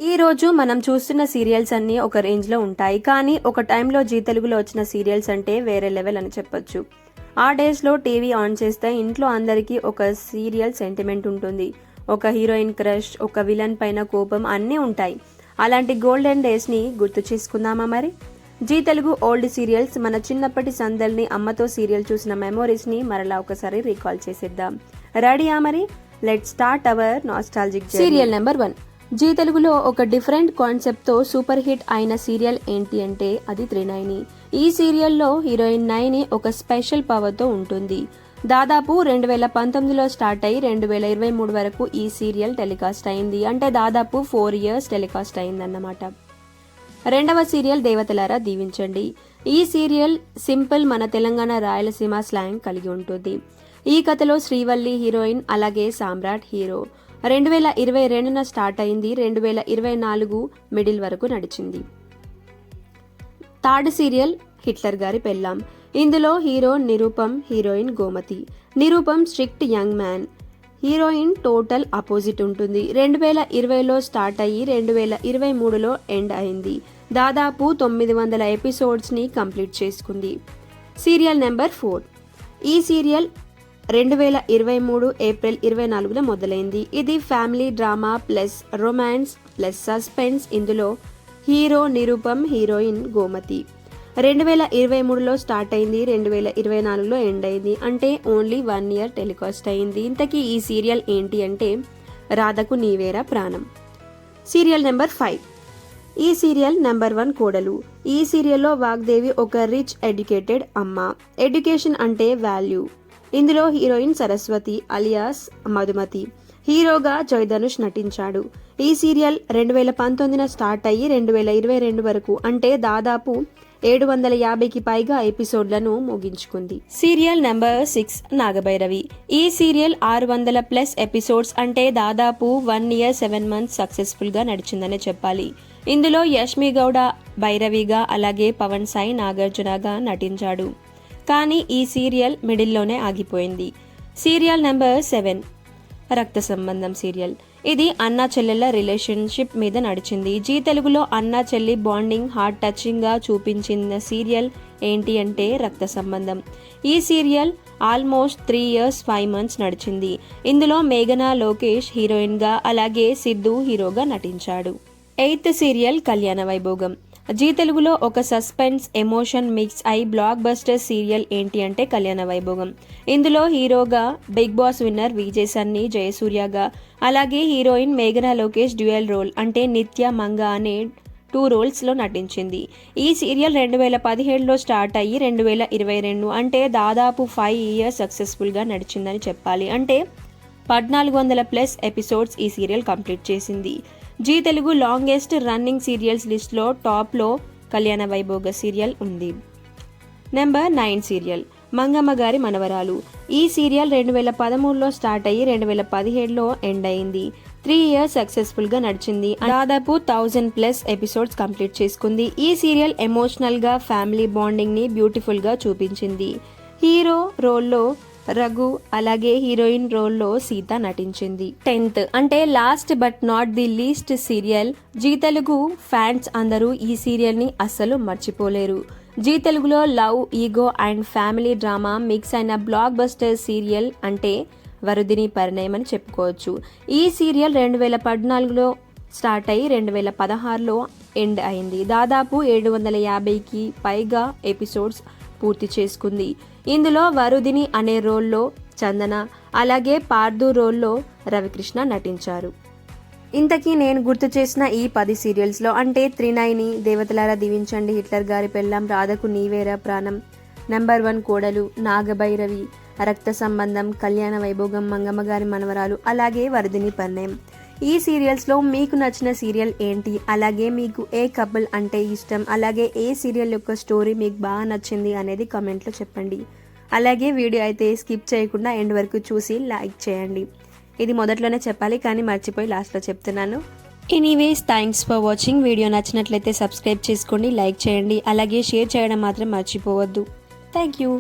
ఈ రోజు మనం చూస్తున్న సీరియల్స్ అన్నీ ఒక రేంజ్లో ఉంటాయి, కానీ ఒక టైంలో జీ తెలుగులో వచ్చిన సీరియల్స్ అంటే వేరే లెవెల్ అని చెప్పొచ్చు. ఆ డేస్లో టీవీ ఆన్ చేస్తే ఇంట్లో అందరికీ ఒక సీరియల్ సెంటిమెంట్ ఉంటుంది. ఒక హీరోయిన్ క్రష్, ఒక విలన్ పైన కోపం అన్నీ ఉంటాయి. అలాంటి గోల్డెన్ డేస్ని గుర్తు చేసుకుందామా మరి? జీ తెలుగు ఓల్డ్ సీరియల్స్, మన చిన్నప్పటి సందల్ని, అమ్మతో సీరియల్ చూసిన మెమోరీస్ని మరలా ఒకసారి రీకాల్ చేసేద్దాం. రెడీయా మరి? Let start our nostalgic serial number 1. Zee తెలుగులో ఒక డిఫరెంట్ కాన్సెప్ట్తో సూపర్ హిట్ అయిన సీరియల్ ఏంటి అంటే అది త్రినయని. ఈ సీరియల్లో హీరోయిన్ నయని ఒక స్పెషల్ పవర్తో ఉంటుంది. దాదాపు 2019లో స్టార్ట్ అయ్యి 2023 వరకు ఈ సీరియల్ టెలికాస్ట్ అయింది. అంటే దాదాపు 4 years టెలికాస్ట్ అయిందన్నమాట. రెండవ సీరియల్ దేవతలారా దీవించండి. ఈ సీరియల్ సింపుల్ మన తెలంగాణ రాయలసీమ స్లాంగ్ కలిగి ఉంటుంది. ఈ కథలో శ్రీవల్లి హీరోయిన్, అలాగే సామ్రాట్ హీరో. 2022న స్టార్ట్ అయింది, 2024 మిడిల్ వరకు నడిచింది. థర్డ్ సీరియల్ హిట్లర్ గారి పెళ్ళాం. ఇందులో hero Nirupam, heroine Gomathi. Nirupam strict young man, heroine total opposite ఉంటుంది. 2020లో స్టార్ట్ అయ్యి 2023లో ఎండ్ అయింది. దాదాపు 900 ఎపిసోడ్స్ని కంప్లీట్ చేసుకుంది. Serial number 4. ఈ సీరియల్ 2023 ఏప్రిల్ 24న మొదలైంది. ఇది family drama plus romance plus suspense. ఇందులో హీరో నిరూపం, హీరోయిన్ గోమతి. 2023లో స్టార్ట్ అయింది, 2024లో ఎండ్ అయింది. అంటే ఓన్లీ 1 year టెలికాస్ట్ అయింది. ఇంతకీ ఈ సీరియల్ ఏంటి అంటే రాధకు నీవేరా ప్రాణం. Serial number 5. ఈ సీరియల్ నెంబర్ 1 కోడలు. ఈ సీరియల్లో వాగ్దేవి ఒక రిచ్ ఎడ్యుకేటెడ్ అమ్మ. ఎడ్యుకేషన్ అంటే వాల్యూ. ఇందులో హీరోయిన్ సరస్వతి అలియాస్ మధుమతి. హీరోగా జయధనుష్ నటించాడు. ఈ సీరియల్ 2019న స్టార్ట్ అయ్యి 2022 వరకు, అంటే దాదాపు 750కి పైగా ఎపిసోడ్లను ముగించుకుంది. Serial number 6 Nagabhairavi. ఈ సీరియల్ 600+ ఎపిసోడ్స్, అంటే దాదాపు 1 year 7 months సక్సెస్ఫుల్గా నడిచిందనే చెప్పాలి. ఇందులో యష్మి గౌడ భైరవిగా, అలాగే పవన్ సాయి నాగార్జునగా నటించాడు. కానీ ఈ సీరియల్ మిడిల్లోనే ఆగిపోయింది. సీరియల్ నెంబర్ 7 రక్త సంబంధం సీరియల్. ఇది అన్నా చెల్లెళ్ళ రిలేషన్షిప్ మీద నడిచింది. జీ తెలుగులో అన్నా చెల్లి బాండింగ్ హార్ట్ టచింగ్గా చూపించిన సీరియల్ ఏంటి అంటే రక్త సంబంధం. ఈ సీరియల్ ఆల్మోస్ట్ 3 years 5 months నడిచింది. ఇందులో మేఘనా లోకేష్ హీరోయిన్గా, అలాగే సిద్ధు హీరోగా నటించాడు. 8th సీరియల్ కళ్యాణ వైభోగం. జీ తెలుగులో ఒక సస్పెన్స్ ఎమోషన్ మిక్స్ అయి బ్లాక్ బస్టర్ సీరియల్ ఏంటి అంటే కళ్యాణ వైభోగం. ఇందులో హీరోగా big boss winner Vijay Sunny జయసూర్యగా, అలాగే హీరోయిన్ మేఘనా లోకేష్ డ్యూయల్ రోల్ అంటే నిత్య మంగ అనే 2 roles నటించింది. ఈ సీరియల్ 2017లో స్టార్ట్ అయ్యి 2022, అంటే దాదాపు 5 years సక్సెస్ఫుల్గా నడిచిందని చెప్పాలి. అంటే 1400+ ఎపిసోడ్స్ ఈ సీరియల్ కంప్లీట్ చేసింది. Zee Telugu longest running serials లిస్ట్లో టాప్లో కళ్యాణ వైభోగ సీరియల్ ఉంది. Number 9 serial Mangamma Gari Manavaralu. ఈ సీరియల్ 2013లో స్టార్ట్ అయ్యి 2017లో ఎండ్ అయింది. 3 years సక్సెస్ఫుల్గా నడిచింది. దాదాపు 1000+ ఎపిసోడ్స్ కంప్లీట్ చేసుకుంది. ఈ సీరియల్ ఎమోషనల్గా ఫ్యామిలీ బాండింగ్ని బ్యూటిఫుల్గా చూపించింది. హీరో రోల్లో రఘు, అలాగే హీరోయిన్ రోల్లో సీత నటించింది. 10th అంటే last but not the least serial. Zee Telugu fans అందరూ ఈ సీరియల్ని అస్సలు మర్చిపోలేరు. జీ తెలుగులో love, ego and family drama mix అయిన బ్లాక్ బస్టర్ సీరియల్ అంటే వరుదిని పరిణయం అని చెప్పుకోవచ్చు. ఈ సీరియల్ 2014లో స్టార్ట్ అయ్యి 2016లో ఎండ్ అయింది. దాదాపు 750కి పైగా ఎపిసోడ్స్ పూర్తి చేసుకుంది. ఇందులో వరుదిని అనే రోల్లో చందన, అలాగే పార్దు రోల్లో రవికృష్ణ నటించారు. ఇంతకీ నేను గుర్తు చేసిన ఈ 10 సీరియల్స్లో అంటే త్రినయని, దేవతలారా దీవించండి, హిట్లర్ గారి పెళ్ళాం, రాధకు నీవేరా ప్రాణం, నెంబర్ 1 కోడలు, నాగభైరవి, రక్త సంబంధం, కళ్యాణ వైభోగం, మంగమ్మ గారి మనవరాలు, అలాగే వరుదిని పరిణయం. ఈ సీరియల్స్లో మీకు నచ్చిన సీరియల్ ఏంటి, అలాగే మీకు ఏ కపుల్ అంటే ఇష్టం, అలాగే ఏ సీరియల్ యొక్క స్టోరీ మీకు బాగా నచ్చింది అనేది కామెంట్లో చెప్పండి. అలాగే వీడియో అయితే స్కిప్ చేయకుండా ఎండ్ వరకు చూసి లైక్ చేయండి. ఇది మొదట్లోనే చెప్పాలి, కానీ మర్చిపోయి లాస్ట్లో చెప్తున్నాను. Anyways, thanks for watching. Video నచ్చినట్లయితే సబ్స్క్రైబ్ చేసుకోండి, లైక్ చేయండి, అలాగే షేర్ చేయడం మాత్రం మర్చిపోవద్దు. Thank you.